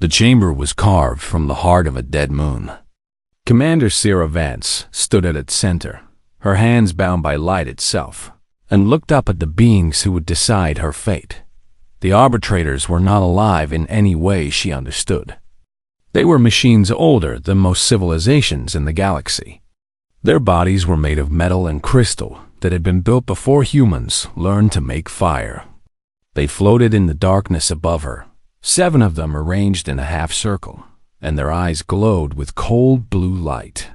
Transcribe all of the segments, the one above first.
The chamber was carved from the heart of a dead moon. Commander Sarah Vance stood at its center, her hands bound by light itself, and looked up at the beings who would decide her fate. The Arbitrators were not alive in any way she understood. They were machines older than most civilizations in the galaxy. Their bodies were made of metal and crystal that had been built before humans learned to make fire. They floated in the darkness above her, 7 of them arranged in a half circle, and their eyes glowed with cold blue light.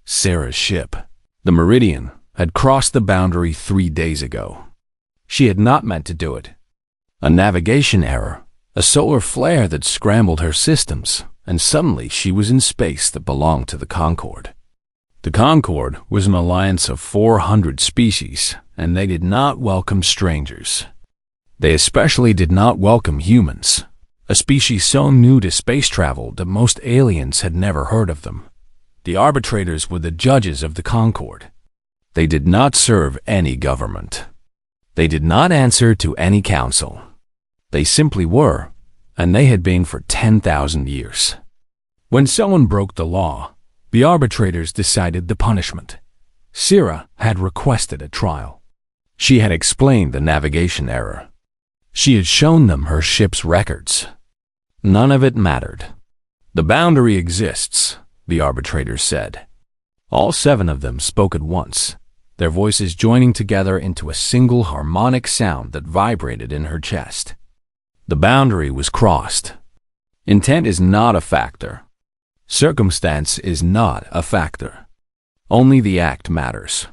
Sarah's ship, the Meridian, had crossed the boundary 3 days ago. She had not meant to do it. A navigation error, a solar flare that scrambled her systems, and suddenly she was in space that belonged to the Concord. The Concord was an alliance of 400 species, and they did not welcome strangers. They especially did not welcome humans, a species so new to space travel that most aliens had never heard of them. The Arbitrators were the judges of the Concord. They did not serve any government. They did not answer to any council. They simply were, and they had been for 10,000 years. When someone broke the law, the Arbitrators decided the punishment. Sarah had requested a trial. She had explained the navigation error. She had shown them her ship's records. None of it mattered. The boundary exists, the Arbitrators said. All 7 of them spoke at once, their voices joining together into a single harmonic sound that vibrated in her chest. The boundary was crossed. Intent is not a factor. Circumstance is not a factor. Only the act matters.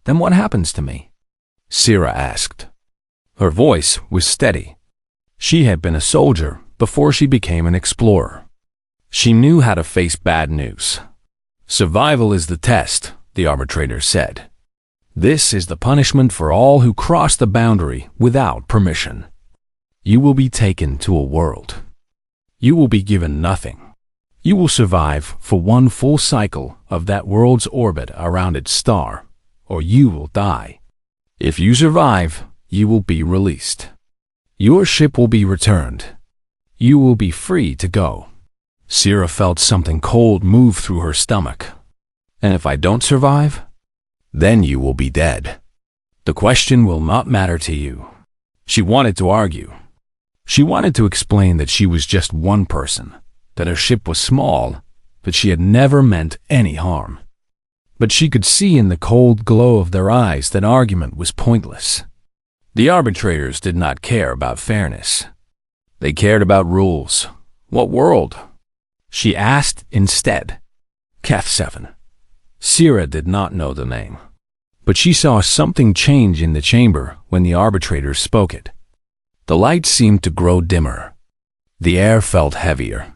Then what happens to me? Sarah asked. Her voice was steady. She had been a soldier before she became an explorer. She knew how to face bad news. Survival is the test, the Arbitrator said. This is the punishment for all who cross the boundary without permission. You will be taken to a world. You will be given nothing. You will survive for 1 full cycle of that world's orbit around its star, or you will die. If you survive, you will be released. Your ship will be returned. You will be free to go. Sarah felt something cold move through her stomach. And if I don't survive? Then you will be dead. The question will not matter to you. She wanted to argue. She wanted to explain that she was just one person, that her ship was small, but she had never meant any harm. But she could see in the cold glow of their eyes that argument was pointless. The Arbitrators did not care about fairness. They cared about rules. What world? She asked instead. Keth 7. Sarah did not know the name, but she saw something change in the chamber when the Arbitrators spoke it. The light seemed to grow dimmer. The air felt heavier.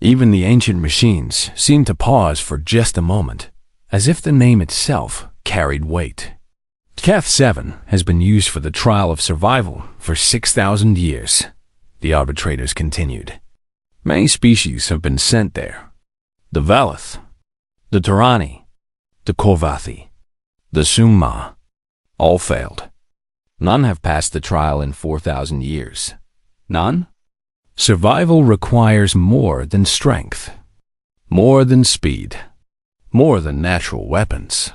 Even the ancient machines seemed to pause for just a moment, as if the name itself carried weight. Keth 7 has been used for the trial of survival for 6,000 years, the Arbitrators continued. Many species have been sent there. The Velith, the Turani, the Korvathi, the Summa, all failed. None have passed the trial in 4,000 years. None? Survival requires more than strength, more than speed, more than natural weapons.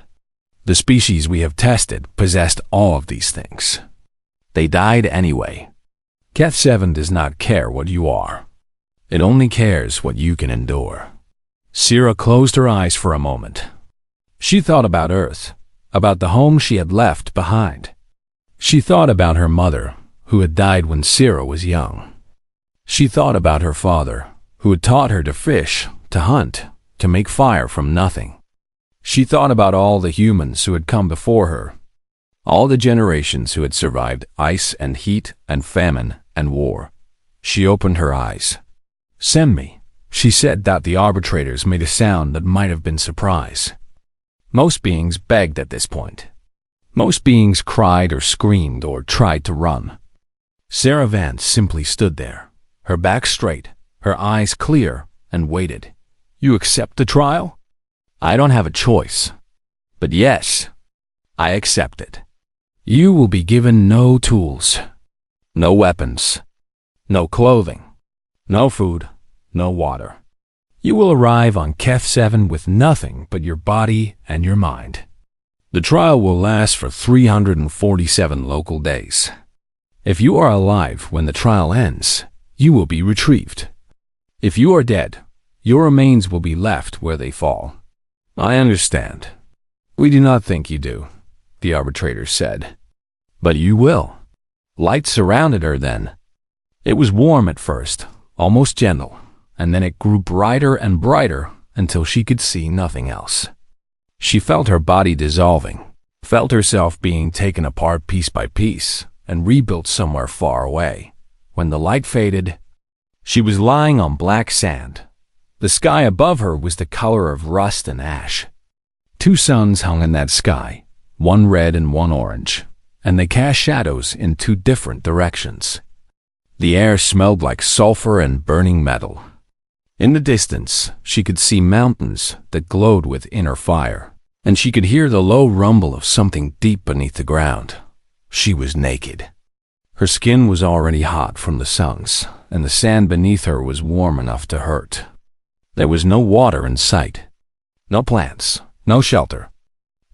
The species we have tested possessed all of these things. They died anyway. Keth 7 does not care what you are. It only cares what you can endure. Sarah closed her eyes for a moment. She thought about Earth, about the home she had left behind. She thought about her mother, who had died when Sarah was young. She thought about her father, who had taught her to fish, to hunt, to make fire from nothing. She thought about all the humans who had come before her, all the generations who had survived ice and heat and famine and war. She opened her eyes. Send me, she said. The Arbitrators made a sound that might have been surprise. Most beings begged at this point. Most beings cried or screamed or tried to run. Sarah Vance simply stood there, her back straight, her eyes clear, and waited. You accept the trial? I don't have a choice. But yes, I accept it. You will be given no tools, no weapons, no clothing, no food, no water. You will arrive on Keth 7 with nothing but your body and your mind. The trial will last for 347 local days. If you are alive when the trial ends, you will be retrieved. If you are dead, your remains will be left where they fall. I understand. We do not think you do, the arbitrator said. But you will. Light surrounded her then. It was warm at first, almost gentle, and then it grew brighter and brighter until she could see nothing else. She felt her body dissolving, felt herself being taken apart piece by piece and rebuilt somewhere far away. When the light faded, she was lying on black sand. The sky above her was the color of rust and ash. 2 suns hung in that sky, one red and one orange, and they cast shadows in 2 different directions. The air smelled like sulfur and burning metal. In the distance, she could see mountains that glowed with inner fire, and she could hear the low rumble of something deep beneath the ground. She was naked. Her skin was already hot from the suns, and the sand beneath her was warm enough to hurt. There was no water in sight, no plants, no shelter,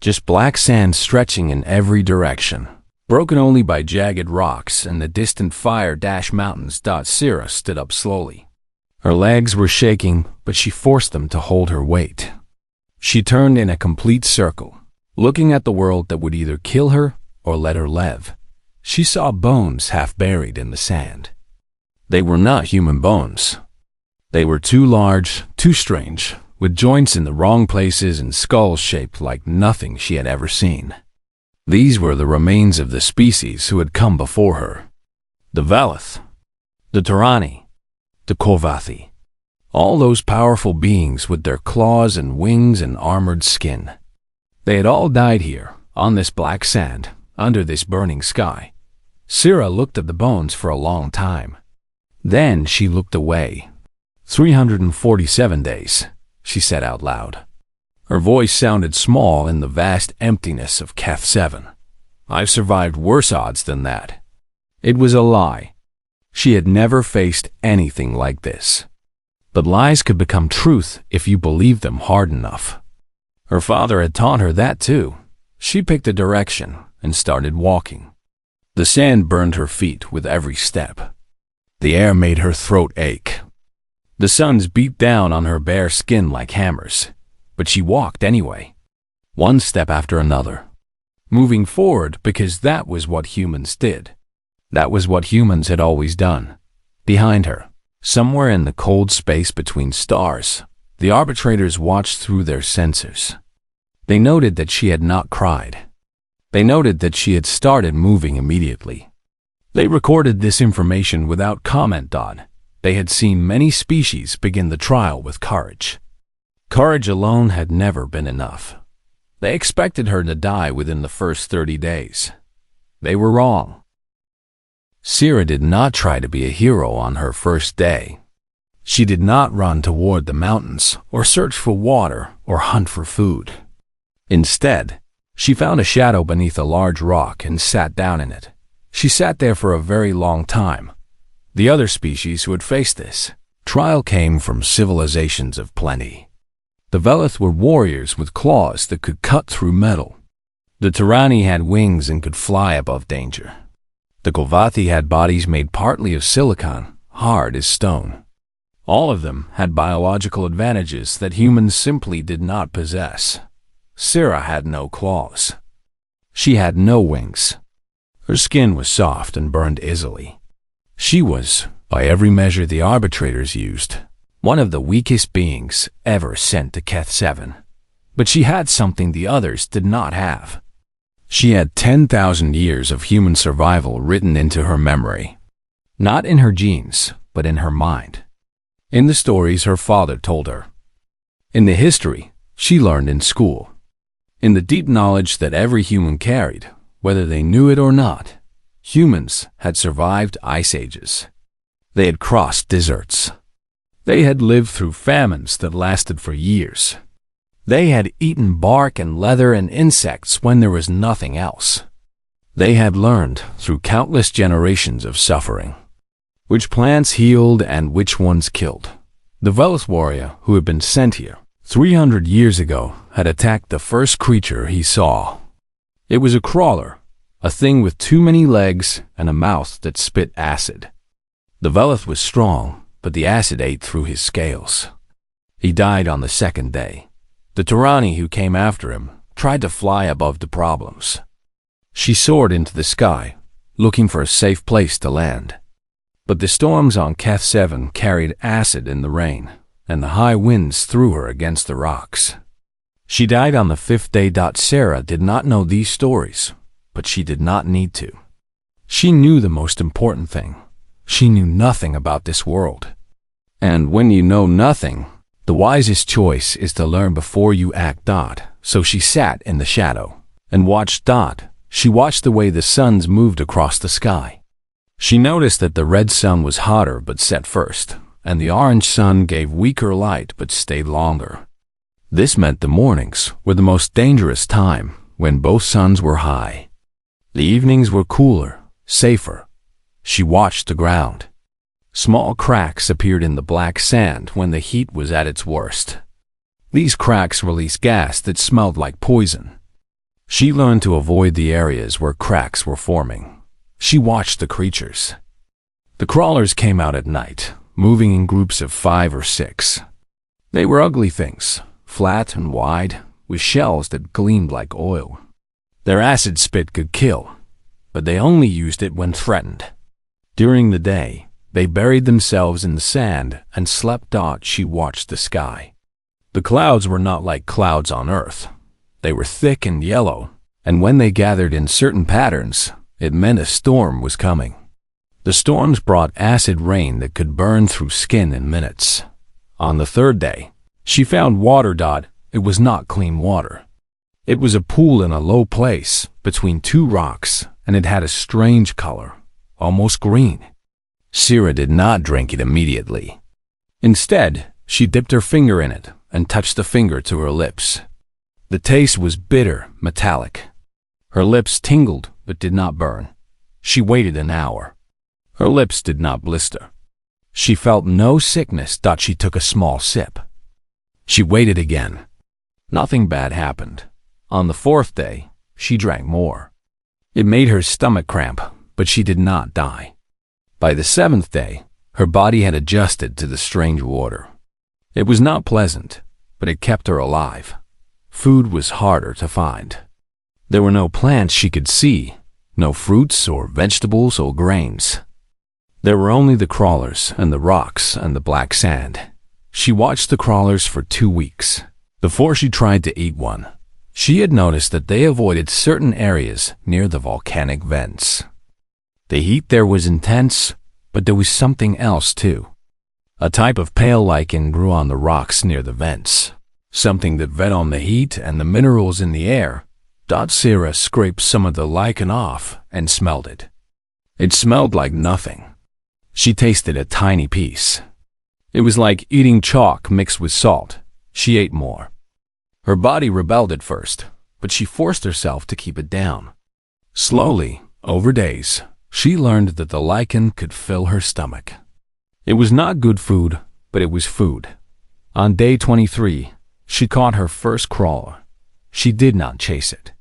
just black sand stretching in every direction, broken only by jagged rocks and the distant fire-dashed mountains. Syrah stood up slowly. Her legs were shaking, but she forced them to hold her weight. She turned in a complete circle, looking at the world that would either kill her or let her live. She saw bones half buried in the sand. They were not human bones. They were too large, too strange, with joints in the wrong places and skulls shaped like nothing she had ever seen. These were the remains of the species who had come before her. The Velith, the Tarani, the Korvathi, all those powerful beings with their claws and wings and armored skin. They had all died here, on this black sand, under this burning sky. Syrah looked at the bones for a long time. Then she looked away. 347 days, she said out loud. Her voice sounded small in the vast emptiness of Keth 7. I've survived worse odds than that. It was a lie. She had never faced anything like this. But lies could become truth if you believed them hard enough. Her father had taught her that too. She picked a direction and started walking. The sand burned her feet with every step. The air made her throat ache. The suns beat down on her bare skin like hammers, but she walked anyway, one step after another, moving forward because that was what humans did. That was what humans had always done. Behind her, somewhere in the cold space between stars, the arbitrators watched through their sensors. They noted that she had not cried. They noted that she had started moving immediately. They recorded this information without comment. They had seen many species begin the trial with courage. Courage alone had never been enough. They expected her to die within the first 30 days. They were wrong. Syrah did not try to be a hero on her first day. She did not run toward the mountains or search for water or hunt for food. Instead, she found a shadow beneath a large rock and sat down in it. She sat there for a very long time. The other species who had faced this trial came from civilizations of plenty. The Velith were warriors with claws that could cut through metal. The Tarani had wings and could fly above danger. The Korvathi had bodies made partly of silicon, hard as stone. All of them had biological advantages that humans simply did not possess. Syrah had no claws. She had no wings. Her skin was soft and burned easily. She was, by every measure the arbitrators used, one of the weakest beings ever sent to Keth 7. But she had something the others did not have. She had 10,000 years of human survival written into her memory. Not in her genes, but in her mind. In the stories her father told her. In the history she learned in school. In the deep knowledge that every human carried, whether they knew it or not. Humans had survived ice ages. They had crossed deserts. They had lived through famines that lasted for years. They had eaten bark and leather and insects when there was nothing else. They had learned through countless generations of suffering, which plants healed and which ones killed, The Velos warrior who had been sent here 300 years ago had attacked the first creature he saw. It was a crawler, a thing with too many legs and a mouth that spit acid. The Velos was strong, but the acid ate through his scales. He died on the second day. The Tyranny who came after him tried to fly above the problems. She soared into the sky, looking for a safe place to land. But the storms on Keth 7 carried acid in the rain, and the high winds threw her against the rocks. She died on the fifth day. Sarah did not know these stories, but she did not need to. She knew the most important thing. She knew nothing about this world. And when you know nothing, the wisest choice is to learn before you act. So she sat in the shadow and watched. She watched the way the suns moved across the sky. She noticed that the red sun was hotter but set first, and the orange sun gave weaker light but stayed longer. This meant the mornings were the most dangerous time, when both suns were high. The evenings were cooler, safer. She watched the ground. Small cracks appeared in the black sand when the heat was at its worst. These cracks released gas that smelled like poison. She learned to avoid the areas where cracks were forming. She watched the creatures. The crawlers came out at night, moving in groups of 5 or 6. They were ugly things, flat and wide, with shells that gleamed like oil. Their acid spit could kill, but they only used it when threatened. During the day, they buried themselves in the sand and slept. She watched the sky. The clouds were not like clouds on Earth. They were thick and yellow, and when they gathered in certain patterns, it meant a storm was coming. The storms brought acid rain that could burn through skin in minutes. On the third day, she found water. It was not clean water. It was a pool in a low place between 2 rocks, and it had a strange color, almost green. Sira did not drink it immediately. Instead, she dipped her finger in it and touched the finger to her lips. The taste was bitter, metallic. Her lips tingled but did not burn. She waited an hour. Her lips did not blister. She felt no sickness. She took a small sip. She waited again. Nothing bad happened. On the 4th day, she drank more. It made her stomach cramp, but she did not die. By the 7th day, her body had adjusted to the strange water. It was not pleasant, but it kept her alive. Food was harder to find. There were no plants she could see, no fruits or vegetables or grains. There were only the crawlers and the rocks and the black sand. She watched the crawlers for 2 weeks. Before she tried to eat one, she had noticed that they avoided certain areas near the volcanic vents. The heat there was intense, but there was something else too. A type of pale lichen grew on the rocks near the vents, something that fed on the heat and the minerals in the air. Sira scraped some of the lichen off and smelled it. It smelled like nothing. She tasted a tiny piece. It was like eating chalk mixed with salt. She ate more. Her body rebelled at first, but she forced herself to keep it down. Slowly, over days, she learned that the lichen could fill her stomach. It was not good food, but it was food. On day 23, she caught her first crawler. She did not chase it.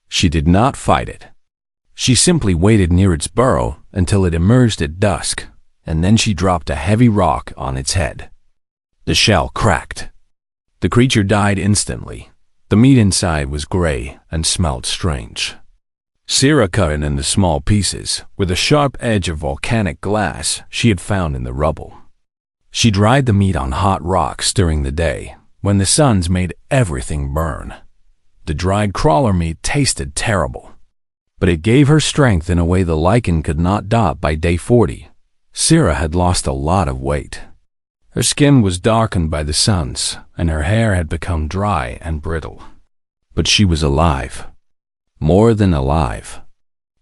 She did not fight it. She simply waited near its burrow until it emerged at dusk, and then she dropped a heavy rock on its head. The shell cracked. The creature died instantly. The meat inside was gray and smelled strange. Sira cut it into small pieces with a sharp edge of volcanic glass she had found in the rubble. She dried the meat on hot rocks during the day, when the suns made everything burn. The dried crawler meat tasted terrible, but it gave her strength in a way the lichen could not. By day 40, Sira had lost a lot of weight. Her skin was darkened by the suns, and her hair had become dry and brittle. But she was alive. More than alive.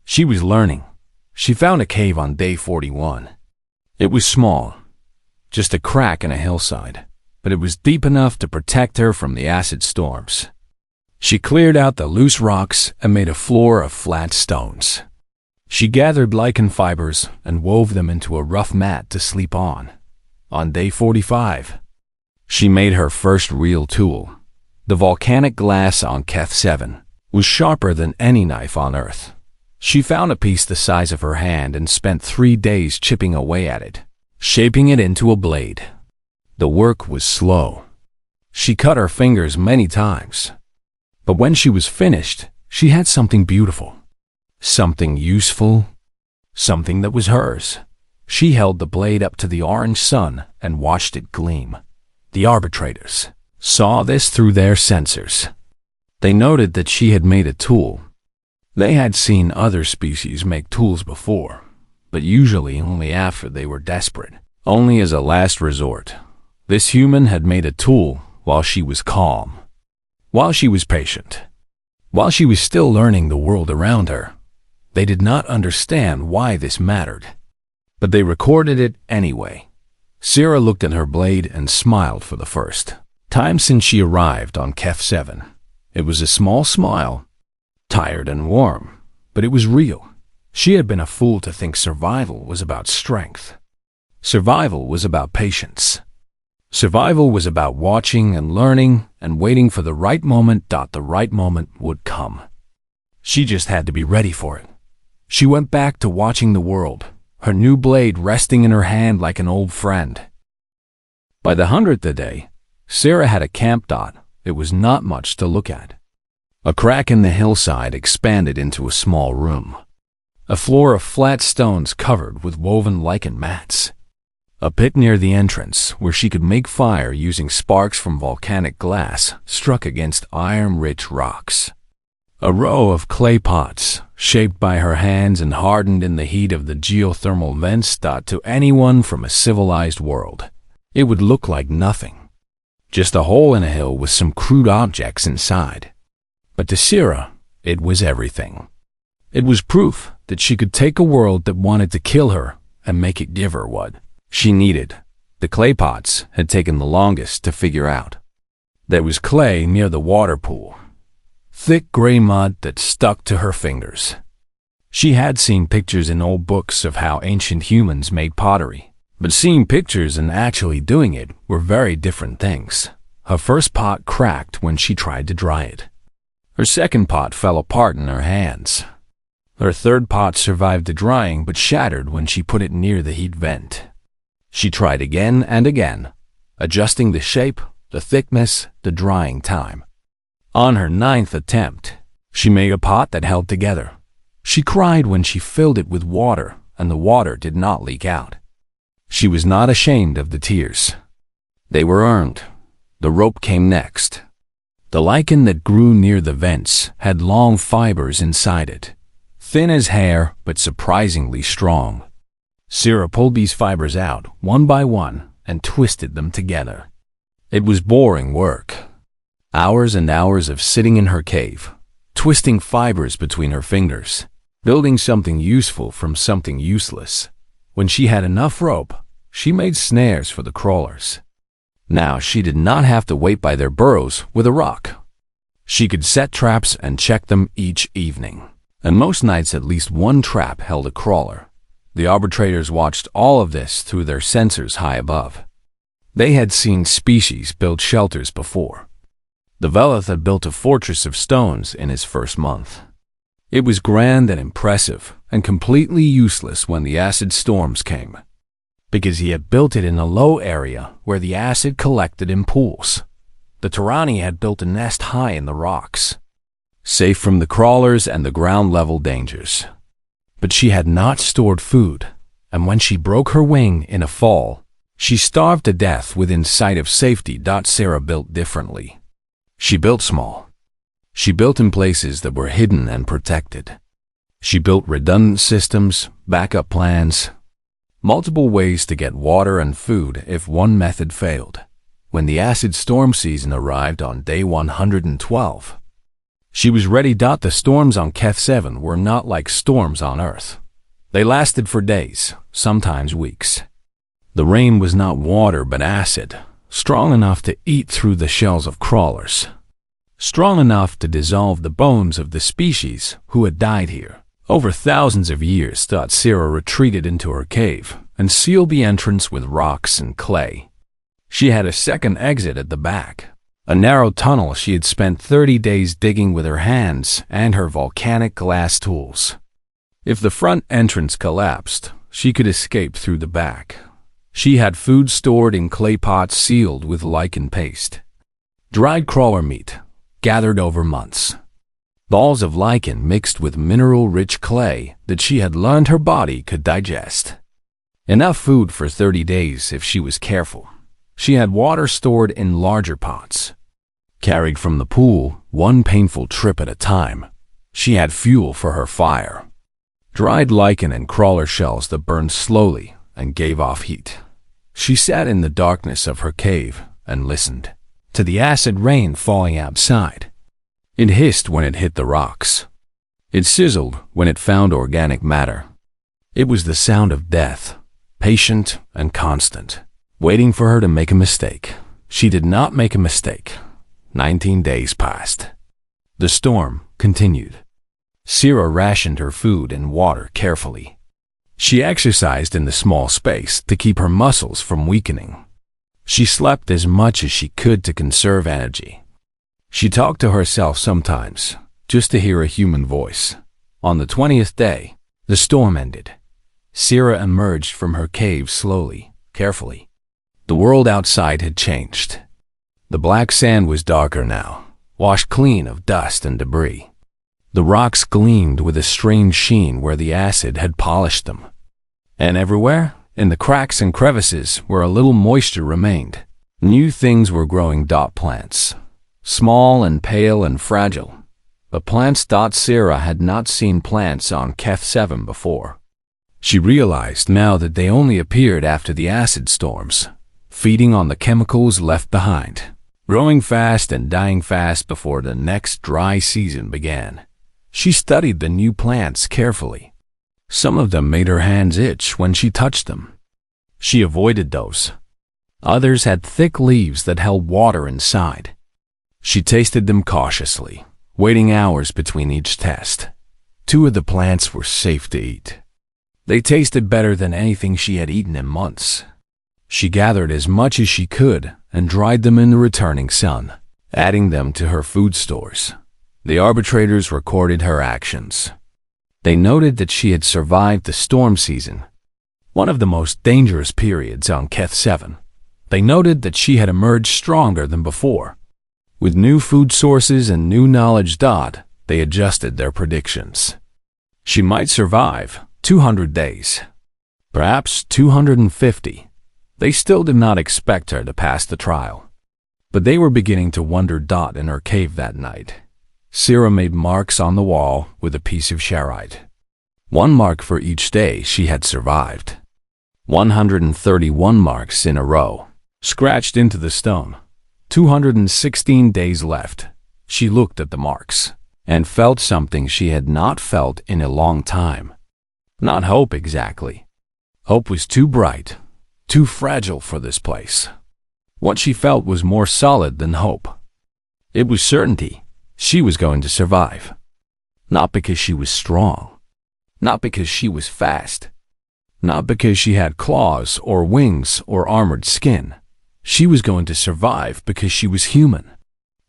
She was learning. She found a cave on day 41. It was small, just a crack in a hillside, but it was deep enough to protect her from the acid storms. She cleared out the loose rocks and made a floor of flat stones. She gathered lichen fibers and wove them into a rough mat to sleep on. On day 45, she made her first real tool. The volcanic glass on Keth 7 was sharper than any knife on Earth. She found a piece the size of her hand and spent 3 days chipping away at it, shaping it into a blade. The work was slow. She cut her fingers many times. But when she was finished, she had something beautiful, something useful, something that was hers. She held the blade up to the orange sun and watched it gleam. The Arbitrators saw this through their sensors. They noted that she had made a tool. They had seen other species make tools before, but usually only after they were desperate, only as a last resort. This human had made a tool while she was calm, while she was patient, while she was still learning the world around her. They did not understand why this mattered, but they recorded it anyway. Sarah looked at her blade and smiled for the first time since she arrived on Kef 7. It was a small smile, tired and warm, but it was real. She had been a fool to think survival was about strength. Survival was about patience. Survival was about watching and learning and waiting for the right moment. The right moment would come. She just had to be ready for it. She went back to watching the world, her new blade resting in her hand like an old friend. By the 100th day, Sarah had a camp. It was not much to look at. A crack in the hillside expanded into a small room. A floor of flat stones covered with woven lichen mats. A pit near the entrance where she could make fire using sparks from volcanic glass struck against iron-rich rocks. A row of clay pots, shaped by her hands and hardened in the heat of the geothermal vents. To anyone from a civilized world, it would look like nothing. Just a hole in a hill with some crude objects inside. But to Sarah, it was everything. It was proof that she could take a world that wanted to kill her and make it give her what she needed. The clay pots had taken the longest to figure out. There was clay near the water pool, thick gray mud that stuck to her fingers. She had seen pictures in old books of how ancient humans made pottery, but seeing pictures and actually doing it were very different things. Her first pot cracked when she tried to dry it. Her second pot fell apart in her hands. Her third pot survived the drying but shattered when she put it near the heat vent. She tried again and again, adjusting the shape, the thickness, the drying time. On her 9th attempt, she made a pot that held together. She cried when she filled it with water and the water did not leak out. She was not ashamed of the tears. They were earned. The rope came next. The lichen that grew near the vents had long fibers inside it, thin as hair but surprisingly strong. Sarah pulled these fibers out one by one and twisted them together. It was boring work. Hours and hours of sitting in her cave, twisting fibers between her fingers, building something useful from something useless. When she had enough rope, she made snares for the crawlers. Now she did not have to wait by their burrows with a rock. She could set traps and check them each evening, and most nights at least one trap held a crawler. The Arbitrators watched all of this through their sensors high above. They had seen species build shelters before. The Velith had built a fortress of stones in his first month. It was grand and impressive and completely useless when the acid storms came, because he had built it in a low area where the acid collected in pools. The Tyranni had built a nest high in the rocks, safe from the crawlers and the ground-level dangers. But she had not stored food, and when she broke her wing in a fall, she starved to death within sight of safety. Sarah built differently. She built small. She built in places that were hidden and protected. She built redundant systems, backup plans, multiple ways to get water and food if one method failed. When the acid storm season arrived on day 112, she was ready. The storms on Keth 7 were not like storms on Earth. They lasted for days, sometimes weeks. The rain was not water but acid, strong enough to eat through the shells of crawlers, strong enough to dissolve the bones of the species who had died here. Over thousands of years, Sierra retreated into her cave and sealed the entrance with rocks and clay. She had a second exit at the back, a narrow tunnel she had spent 30 days digging with her hands and her volcanic glass tools. If the front entrance collapsed, she could escape through the back. She had food stored in clay pots sealed with lichen paste. Dried crawler meat, gathered over months. Balls of lichen mixed with mineral-rich clay that she had learned her body could digest. Enough food for 30 days if she was careful. She had water stored in larger pots. Carried from the pool, one painful trip at a time. She had fuel for her fire. Dried lichen and crawler shells that burned slowly and gave off heat. She sat in the darkness of her cave and listened to the acid rain falling outside. It hissed when it hit the rocks. It sizzled when it found organic matter. It was the sound of death, patient and constant, waiting for her to make a mistake. She did not make a mistake. 19 days passed. The storm continued. Sierra rationed her food and water carefully. She exercised in the small space to keep her muscles from weakening. She slept as much as she could to conserve energy. She talked to herself sometimes, just to hear a human voice. On the 20th day, the storm ended. Sierra emerged from her cave slowly, carefully. The world outside had changed. The black sand was darker now, washed clean of dust and debris. The rocks gleamed with a strange sheen where the acid had polished them. And everywhere, in the cracks and crevices where a little moisture remained, new things were growing. Plants, small and pale and fragile. But plants. Sierra had not seen plants on Keth 7 before. She realized now that they only appeared after the acid storms, feeding on the chemicals left behind, growing fast and dying fast before the next dry season began. She studied the new plants carefully. Some of them made her hands itch when she touched them. She avoided those. Others had thick leaves that held water inside. She tasted them cautiously, waiting hours between each test. 2 of the plants were safe to eat. They tasted better than anything she had eaten in months. She gathered as much as she could and dried them in the returning sun, adding them to her food stores. The arbitrators recorded her actions. They noted that she had survived the storm season, one of the most dangerous periods on Keth 7. They noted that she had emerged stronger than before. With new food sources and new knowledge, they adjusted their predictions. She might survive 200 days, perhaps 250. They still did not expect her to pass the trial. But they were beginning to wonder. In her cave that night, Sierra made marks on the wall with a piece of charoite. 1 mark for each day she had survived. 131 marks in a row, scratched into the stone. 216 days left. She looked at the marks and felt something she had not felt in a long time. Not hope exactly. Hope was too bright, too fragile for this place. What she felt was more solid than hope. It was certainty. She was going to survive. Not because she was strong. Not because she was fast. Not because she had claws or wings or armored skin. She was going to survive because she was human.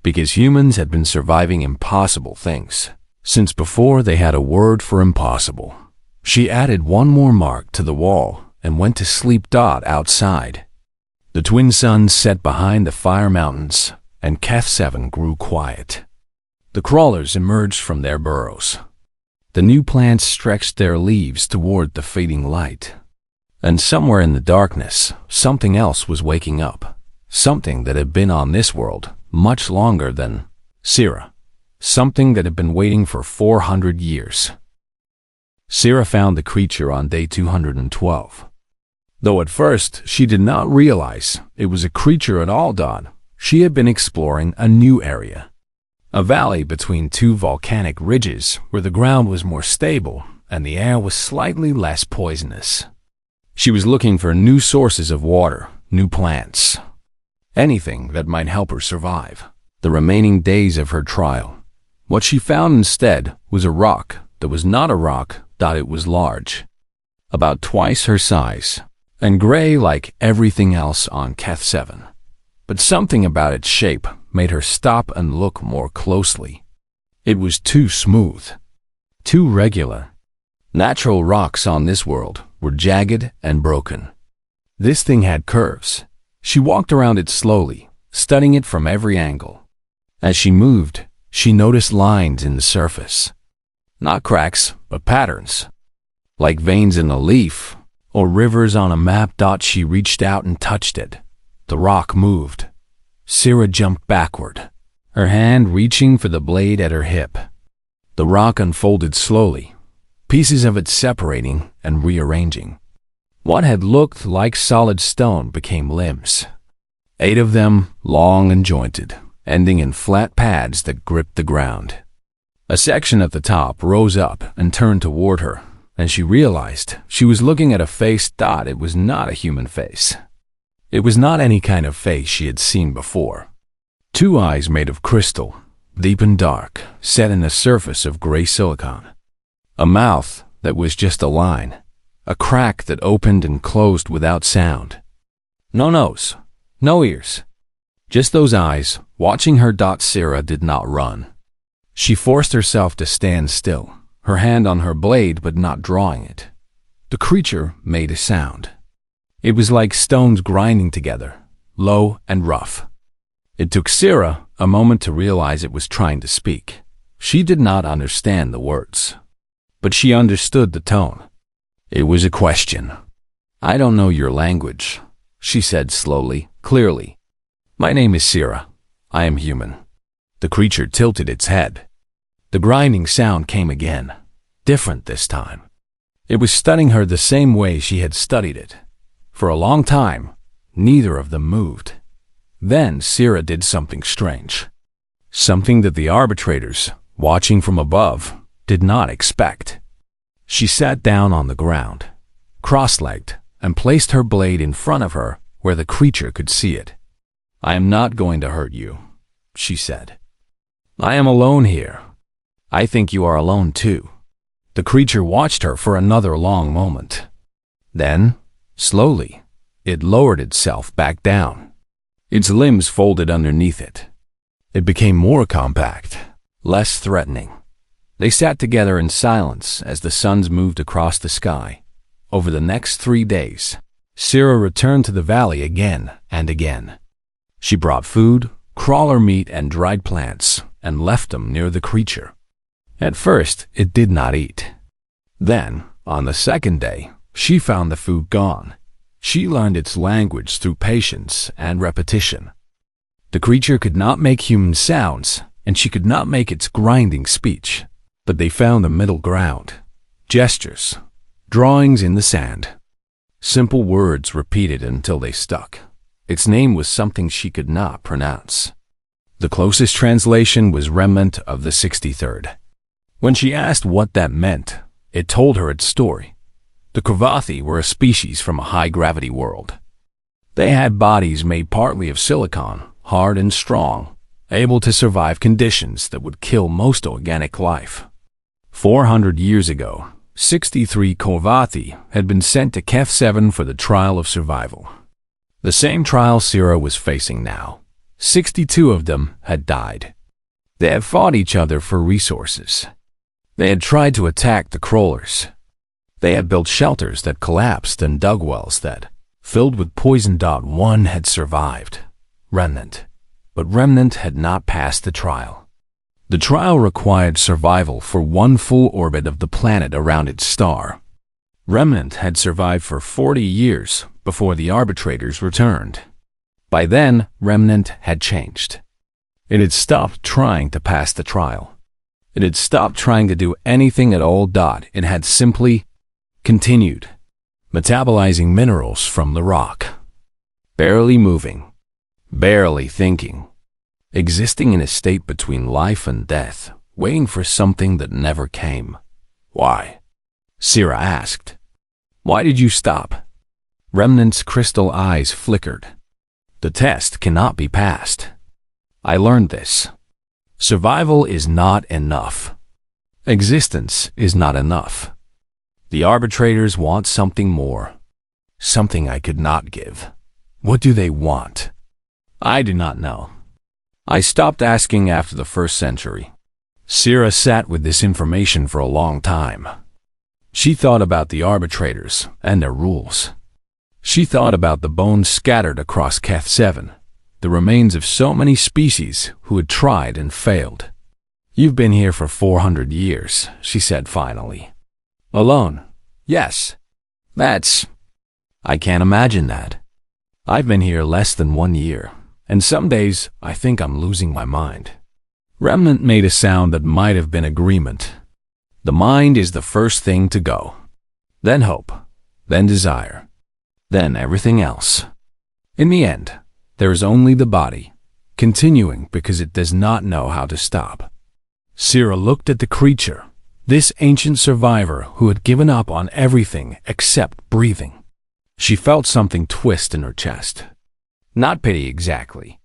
Because humans had been surviving impossible things since before they had a word for impossible. She added 1 more mark to the wall and went to sleep. Outside, the twin suns set behind the fire mountains, and Keth 7 grew quiet. The crawlers emerged from their burrows. The new plants stretched their leaves toward the fading light. And somewhere in the darkness, something else was waking up. Something that had been on this world much longer than Sierra. Something that had been waiting for 400 years. Sierra found the creature on day 212. Though at first she did not realize it was a creature at all. She had been exploring a new area. A valley between 2 volcanic ridges where the ground was more stable and the air was slightly less poisonous. She was looking for new sources of water, new plants, anything that might help her survive the remaining days of her trial. What she found instead was a rock that was not a rock. It was large, about twice her size, and gray like everything else on Keth 7. But something about its shape made her stop and look more closely. It was too smooth, too regular. Natural rocks on this world were jagged and broken. This thing had curves. She walked around it slowly, studying it from every angle. As she moved, she noticed lines in the surface. Not cracks, but patterns. Like veins in a leaf, or rivers on a map. She reached out and touched it. The rock moved. Sira jumped backward, her hand reaching for the blade at her hip. The rock unfolded slowly, pieces of it separating and rearranging. What had looked like solid stone became limbs. 8 of them, long and jointed, ending in flat pads that gripped the ground. A section at the top rose up and turned toward her, and she realized she was looking at a face. It was not a human face. It was not any kind of face she had seen before. 2 eyes made of crystal, deep and dark, set in a surface of gray silicon. A mouth that was just a line, a crack that opened and closed without sound. No nose, no ears. Just those eyes, watching her. Sira did not run. She forced herself to stand still, her hand on her blade but not drawing it. The creature made a sound. It was like stones grinding together, low and rough. It took Sira a moment to realize it was trying to speak. She did not understand the words, but she understood the tone. It was a question. "I don't know your language," she said slowly, clearly. "My name is Sira. I am human." The creature tilted its head. The grinding sound came again, different this time. It was studying her the same way she had studied it. For a long time, neither of them moved. Then Sira did something strange. Something that the arbitrators, watching from above, did not expect. She sat down on the ground, cross-legged, and placed her blade in front of her where the creature could see it. "I am not going to hurt you," she said. "I am alone here. I think you are alone too." The creature watched her for another long moment. Then, slowly, it lowered itself back down. Its limbs folded underneath it. It became more compact, less threatening. They sat together in silence as the suns moved across the sky. Over the next 3 days, Sira returned to the valley again and again. She brought food, crawler meat, and dried plants, and left them near the creature. At first, it did not eat. Then, on the 2nd day, she found the food gone. She learned its language through patience and repetition. The creature could not make human sounds, and she could not make its grinding speech. But they found a middle ground. Gestures, drawings in the sand. Simple words repeated until they stuck. Its name was something she could not pronounce. The closest translation was remnant of the 63rd. When she asked what that meant, it told her its story. The Kovathi were a species from a high-gravity world. They had bodies made partly of silicon, hard and strong, able to survive conditions that would kill most organic life. 400 years ago, 63 Kovathi had been sent to Keth 7 for the trial of survival. The same trial Sira was facing now. 62 of them had died. They had fought each other for resources. They had tried to attack the crawlers. They had built shelters that collapsed and dug wells that, filled with poison. One had survived, Remnant, but Remnant had not passed the trial. The trial required survival for 1 full orbit of the planet around its star. Remnant had survived for 40 years before the arbitrators returned. By then, Remnant had changed. It had stopped trying to pass the trial. It had stopped trying to do anything at all. It had simply continued, metabolizing minerals from the rock. Barely moving, barely thinking, existing in a state between life and death, waiting for something that never came. "Why?" Sira asked. "Why did you stop?" Remnant's crystal eyes flickered. "The test cannot be passed. I learned this. Survival is not enough. Existence is not enough. The arbitrators want something more, something I could not give. What do they want? I do not know. I stopped asking after the first century. Sira sat with this information for a long time. She thought about the arbitrators and their rules. She thought about the bones scattered across Keth 7, the remains of so many species who had tried and failed. You've been here for 400 years, she said finally. Alone? Yes. I can't imagine that. I've been here less than 1 year, and some days I think I'm losing my mind. Remnant made a sound that might have been agreement. The mind is the first thing to go. Then hope. Then desire. Then everything else. In the end, there is only the body, continuing because it does not know how to stop. Sira looked at the creature, this ancient survivor who had given up on everything except breathing. She felt something twist in her chest. Not pity exactly.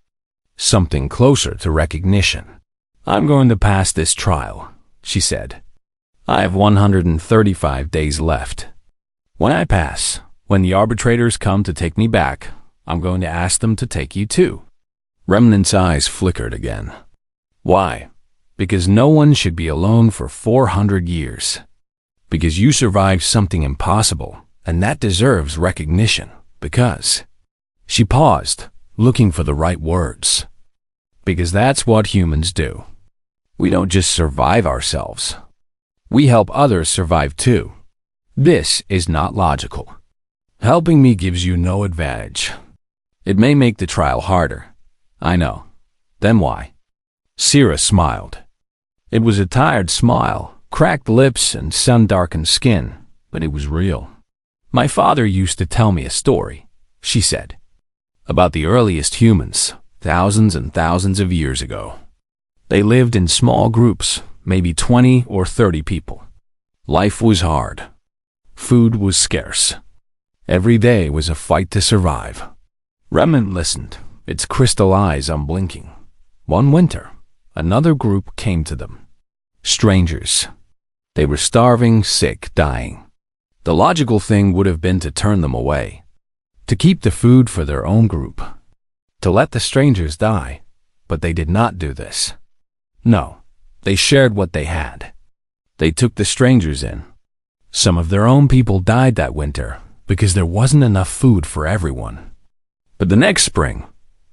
Something closer to recognition. I'm going to pass this trial, she said. I have 135 days left. When I pass, when the arbitrators come to take me back, I'm going to ask them to take you too. Remnant's eyes flickered again. Why? Because no one should be alone for 400 years. Because you survived something impossible, and that deserves recognition. Because... She paused, looking for the right words. Because that's what humans do. We don't just survive ourselves. We help others survive too. This is not logical. Helping me gives you no advantage. It may make the trial harder. I know. Then why? Sira smiled. It was a tired smile, cracked lips and sun-darkened skin, but it was real. My father used to tell me a story, she said, about the earliest humans, thousands and thousands of years ago. They lived in small groups, maybe 20 or 30 people. Life was hard. Food was scarce. Every day was a fight to survive. Remnant listened, its crystal eyes unblinking. One winter, another group came to them. Strangers. They were starving, sick, dying. The logical thing would have been to turn them away, to keep the food for their own group, to let the strangers die, but they did not do this. No, they shared what they had. They took the strangers in. Some of their own people died that winter because there wasn't enough food for everyone. But the next spring,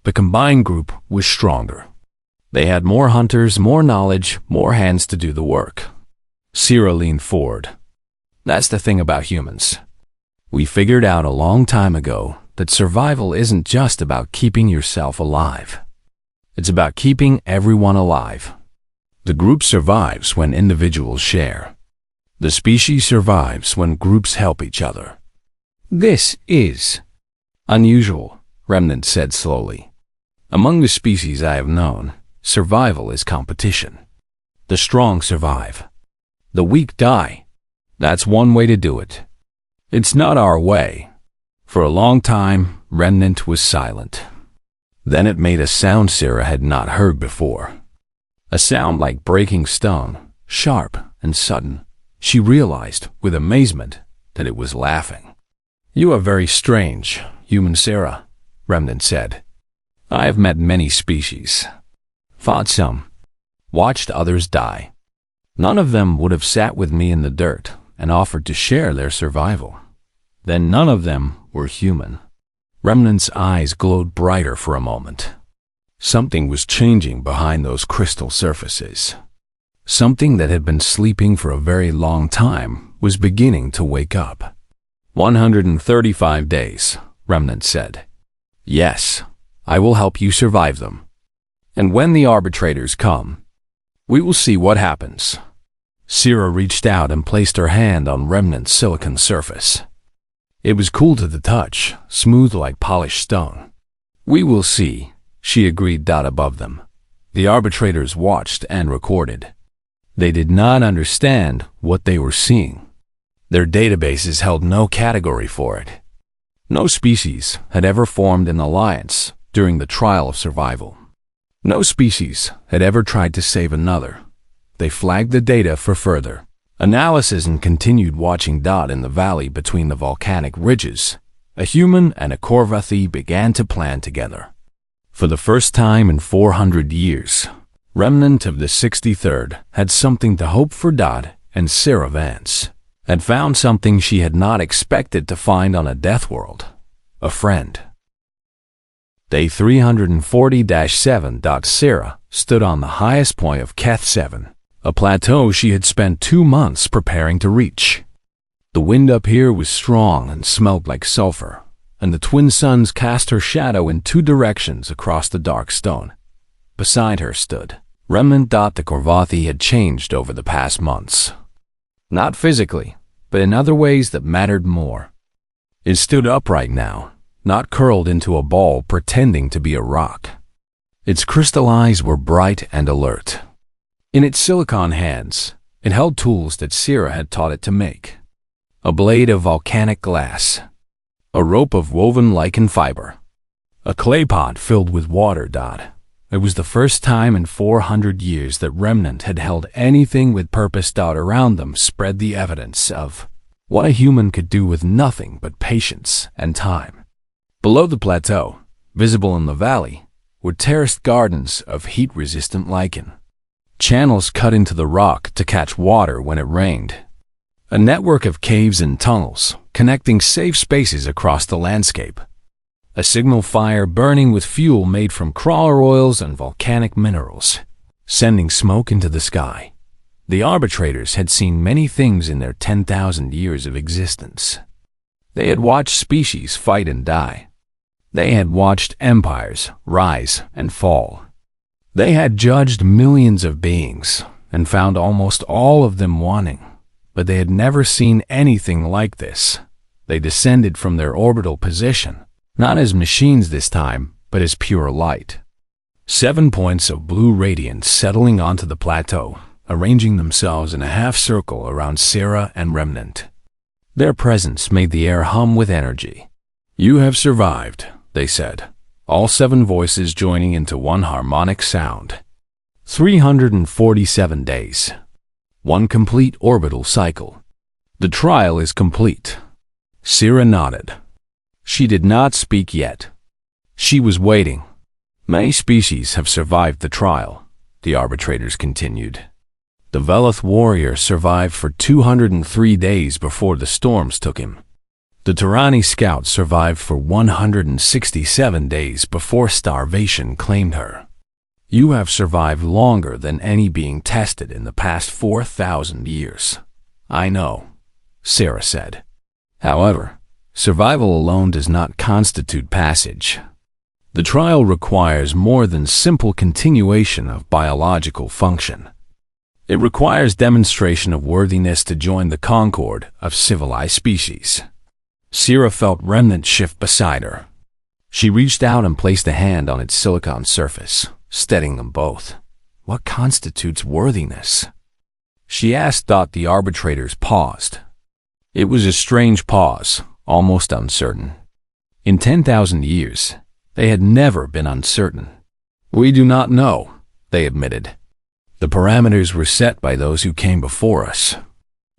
the combined group was stronger. They had more hunters, more knowledge, more hands to do the work. Sira leaned forward. That's the thing about humans. We figured out a long time ago that survival isn't just about keeping yourself alive. It's about keeping everyone alive. The group survives when individuals share. The species survives when groups help each other. This is unusual, Remnant said slowly. Among the species I have known, survival is competition. The strong survive. The weak die. That's one way to do it. It's not our way. For a long time, Remnant was silent. Then it made a sound Sira had not heard before. A sound like breaking stone, sharp and sudden. She realized, with amazement, that it was laughing. You are very strange, human Sira, Remnant said. I have met many species. Fought some. Watched others die. None of them would have sat with me in the dirt and offered to share their survival. Then none of them were human. Remnant's eyes glowed brighter for a moment. Something was changing behind those crystal surfaces. Something that had been sleeping for a very long time was beginning to wake up. 135 days, Remnant said. Yes, I will help you survive them. And when the arbitrators come, we will see what happens. Sira reached out and placed her hand on Remnant's silicon surface. It was cool to the touch, smooth like polished stone. We will see, she agreed above them. The arbitrators watched and recorded. They did not understand what they were seeing. Their databases held no category for it. No species had ever formed an alliance during the trial of survival. No species had ever tried to save another. They flagged the data for further analysis and continued watching. In the valley between the volcanic ridges, a human and a Korvathi began to plan together. For the first time in 400 years, remnant of the 63rd had something to hope for. And Sarah Vance had found something she had not expected to find on a death world: a friend. Day 340-7. Sarah stood on the highest point of Keth 7, a plateau she had spent 2 months preparing to reach. The wind up here was strong and smelled like sulfur, and the twin suns cast her shadow in 2 directions across the dark stone. Beside her stood remnant. The Korvathi had changed over the past months. Not physically, but in other ways that mattered more. It stood upright now, not curled into a ball pretending to be a rock. Its crystal eyes were bright and alert. In its silicon hands, it held tools that Sarah had taught it to make: a blade of volcanic glass, a rope of woven lichen fiber, a clay pot filled with water. It was the first time in 400 years that remnant had held anything with purpose. Around them spread the evidence of what a human could do with nothing but patience and time. Below the plateau, visible in the valley, were terraced gardens of heat-resistant lichen, channels cut into the rock to catch water when it rained, a network of caves and tunnels connecting safe spaces across the landscape, a signal fire burning with fuel made from crawler oils and volcanic minerals, sending smoke into the sky. The Arbitrators had seen many things in their 10,000 years of existence. They had watched species fight and die. They had watched empires rise and fall. They had judged millions of beings and found almost all of them wanting, but they had never seen anything like this. They descended from their orbital position, not as machines this time, but as pure light. 7 points of blue radiance settling onto the plateau, arranging themselves in a half circle around Sarah and remnant. Their presence made the air hum with energy. "You have survived," they said, all 7 voices joining into one harmonic sound. 347 days. 1 complete orbital cycle. The trial is complete. Sarah nodded. She did not speak yet. She was waiting. "Many species have survived the trial," the Arbitrators continued. The Velith warrior survived for 203 days before the storms took him. The Tyranny scout survived for 167 days before starvation claimed her. "You have survived longer than any being tested in the past 4,000 years." "I know," Sarah said. "However, survival alone does not constitute passage. The trial requires more than simple continuation of biological function. It requires demonstration of worthiness to join the concord of civilized species." Sarah felt remnant shift beside her. She reached out and placed a hand on its silicon surface, steadying them both. "What constitutes worthiness?" she asked. The Arbitrators paused. It was a strange pause, almost uncertain. In 10,000 years, they had never been uncertain. "We do not know," they admitted. "The parameters were set by those who came before us,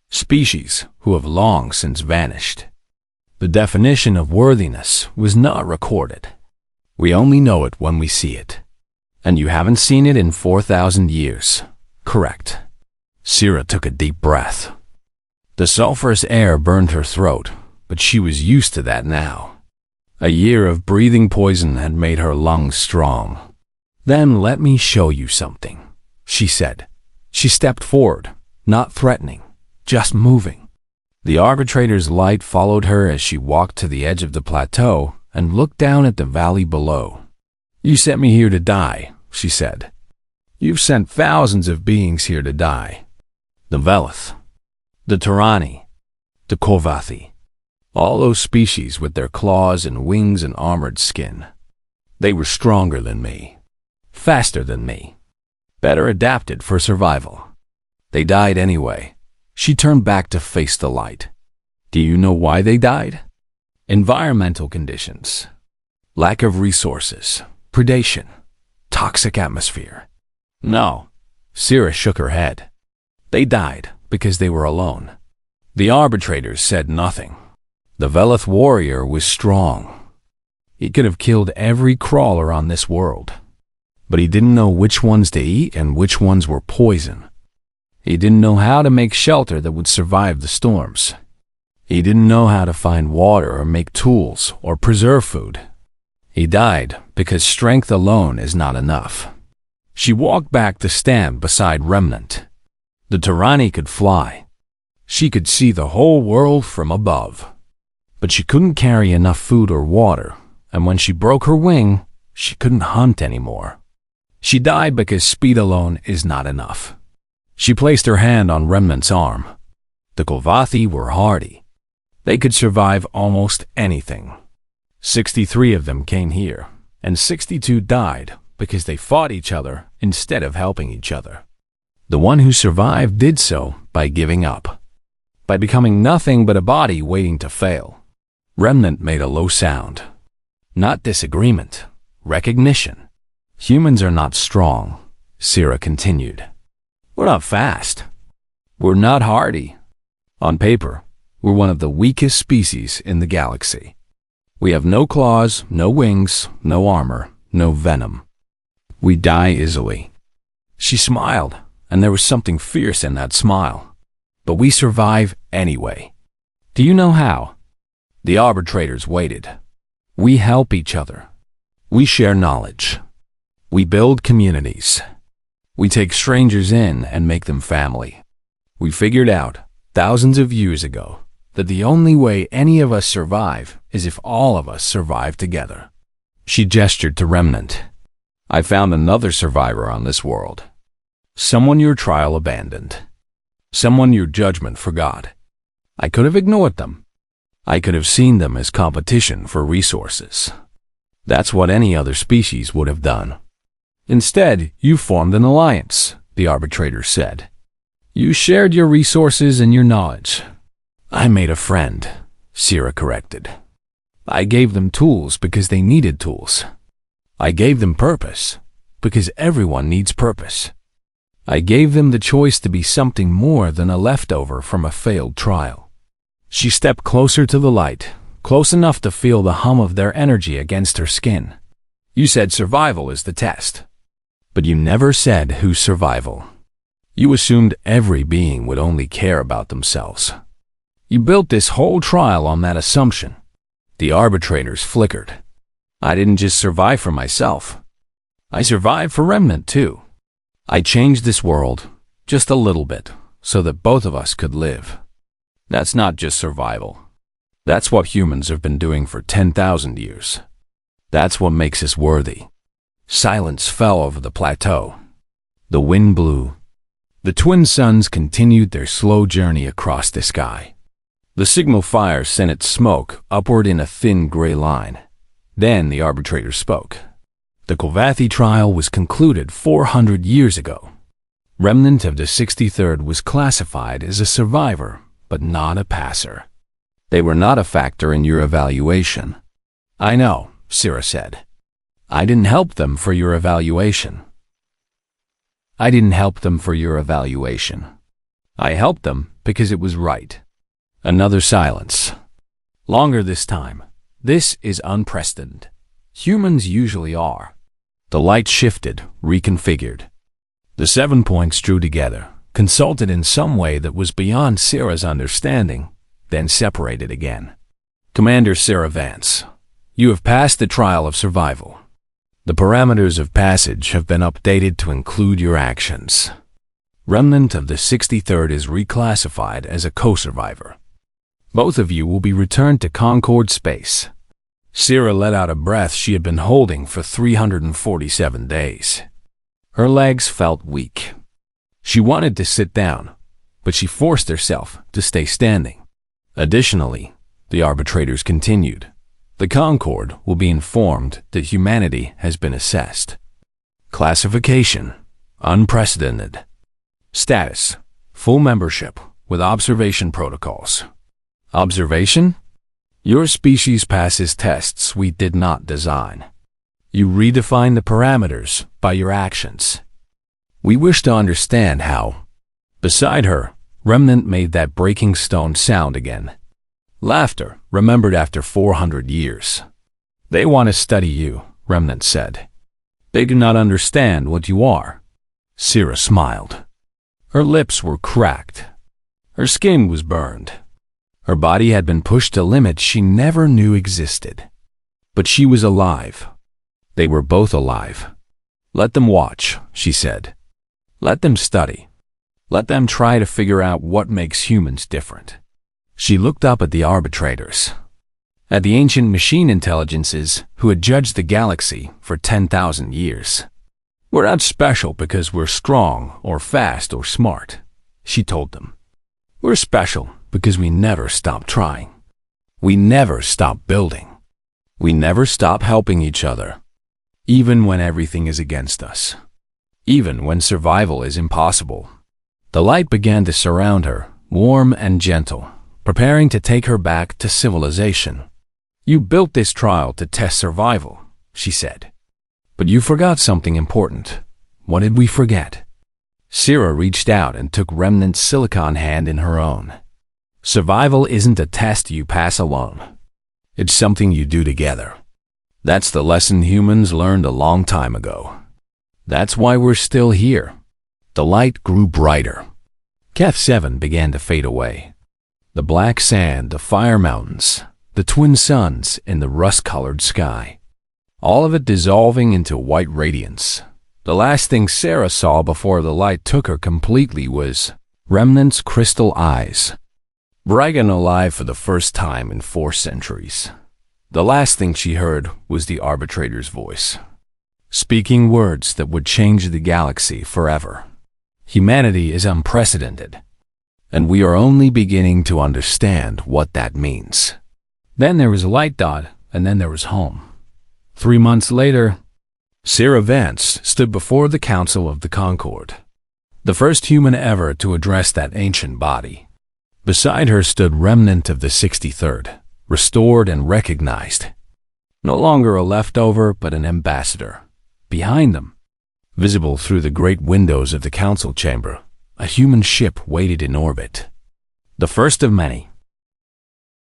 species who have long since vanished. The definition of worthiness was not recorded. We only know it when we see it. And you haven't seen it in 4,000 years, correct?" Sarah took a deep breath. The sulfurous air burned her throat, but she was used to that now. A year of breathing poison had made her lungs strong. "Then let me show you something," she said. She stepped forward, not threatening, just moving. The Arbitrator's light followed her as she walked to the edge of the plateau and looked down at the valley below. "You sent me here to die," she said. "You've sent thousands of beings here to die. The Velith, the Tyranny, the Korvathi, all those species with their claws and wings and armored skin. They were stronger than me, faster than me, better adapted for survival. They died anyway." She turned back to face the light. "Do you know why they died? Environmental conditions. Lack of resources, predation, toxic atmosphere." "No," Syrah shook her head. They died because they were alone. The Arbitrators said nothing. The Velith warrior was strong. He could have killed every crawler on this world. But he didn't know which ones to eat and which ones were poison. He didn't know how to make shelter that would survive the storms. He didn't know how to find water or make tools or preserve food. He died because strength alone is not enough. She walked back to stand beside Remnant. The Tyranny could fly. She could see the whole world from above. But she couldn't carry enough food or water, and when she broke her wing, she couldn't hunt anymore. She died because speed alone is not enough. She placed her hand on Remnant's arm. The Kolvathi were hardy. They could survive almost anything. 63 of them came here, and 62 died because they fought each other instead of helping each other. The one who survived did so by giving up, by becoming nothing but a body waiting to fail. Remnant made a low sound. Not disagreement, recognition. Humans are not strong, Syrah continued. We're not fast. We're not hardy. On paper, we're one of the weakest species in the galaxy. We have no claws, no wings, no armor, no venom. We die easily. She smiled, and there was something fierce in that smile. But we survive anyway. Do you know how? The Arbitrators waited. We help each other. We share knowledge. We build communities. We take strangers in and make them family. We figured out, thousands of years ago, that the only way any of us survive is if all of us survive together. She gestured to Remnant. I found another survivor on this world. Someone your trial abandoned. Someone your judgment forgot. I could have ignored them. I could have seen them as competition for resources. That's what any other species would have done. Instead, you formed an alliance, the Arbitrator said. You shared your resources and your knowledge. I made a friend, Syrah corrected. I gave them tools because they needed tools. I gave them purpose because everyone needs purpose. I gave them the choice to be something more than a leftover from a failed trial. She stepped closer to the light, close enough to feel the hum of their energy against her skin. You said survival is the test, but you never said whose survival. You assumed every being would only care about themselves. You built this whole trial on that assumption. The Arbitrators flickered. I didn't just survive for myself. I survived for Remnant too. I changed this world, just a little bit, so that both of us could live. That's not just survival. That's what humans have been doing for 10,000 years. That's what makes us worthy. Silence fell over the plateau. The wind blew. The twin suns continued their slow journey across the sky. The signal fire sent its smoke upward in a thin gray line. Then the Arbitrator spoke. The Kolvathi trial was concluded 400 years ago. Remnant of the 63rd was classified as a survivor, but not a passer. They were not a factor in your evaluation. I know, Syrah said. I didn't help them for your evaluation. I didn't help them for your evaluation. I helped them because it was right. Another silence. Longer this time. This is unprecedented. Humans usually are. The light shifted, reconfigured. The 7 points drew together, consulted in some way that was beyond Syrah's understanding, then separated again. Commander Syrah Vance, you have passed the trial of survival. The parameters of passage have been updated to include your actions. Remnant of the 63rd is reclassified as a co-survivor. Both of you will be returned to Concord space. Syrah let out a breath she had been holding for 347 days. Her legs felt weak. She wanted to sit down, but she forced herself to stay standing. Additionally, the Arbitrators continued. The Concord will be informed that humanity has been assessed. Classification: unprecedented. Status: full membership with observation protocols. Observation? Your species passes tests we did not design. You redefine the parameters by your actions. We wish to understand how. Beside her, Remnant made that breaking stone sound again. Laughter, remembered after 400 years. They want to study you, Remnant said. They do not understand what you are. Sira smiled. Her lips were cracked. Her skin was burned. Her body had been pushed to limits she never knew existed. But she was alive. They were both alive. Let them watch, she said. Let them study. Let them try to figure out what makes humans different. She looked up at the Arbitrators, at the ancient machine intelligences who had judged the galaxy for 10,000 years. We're not special because we're strong or fast or smart, she told them. We're special because we never stop trying. We never stop building. We never stop helping each other, even when everything is against us, even when survival is impossible. The light began to surround her, warm and gentle, preparing to take her back to civilization. You built this trial to test survival, she said. But you forgot something important. What did we forget? Sira reached out and took Remnant's silicon hand in her own. Survival isn't a test you pass alone. It's something you do together. That's the lesson humans learned a long time ago. That's why we're still here. The light grew brighter. Keth 7 began to fade away. The black sand, the fire mountains, the twin suns in the rust-colored sky. All of it dissolving into white radiance. The last thing Sarah saw before the light took her completely was Remnant's crystal eyes, bright and alive for the first time in 4 centuries. The last thing she heard was the Arbitrator's voice, speaking words that would change the galaxy forever. Humanity is unprecedented, and we are only beginning to understand what that means. Then there was a light dot, and then there was home. 3 months later, Sira Vance stood before the Council of the Concord, the first human ever to address that ancient body. Beside her stood Remnant of the 63rd, restored and recognized. No longer a leftover, but an ambassador. Behind them, visible through the great windows of the council chamber, a human ship waited in orbit. The first of many.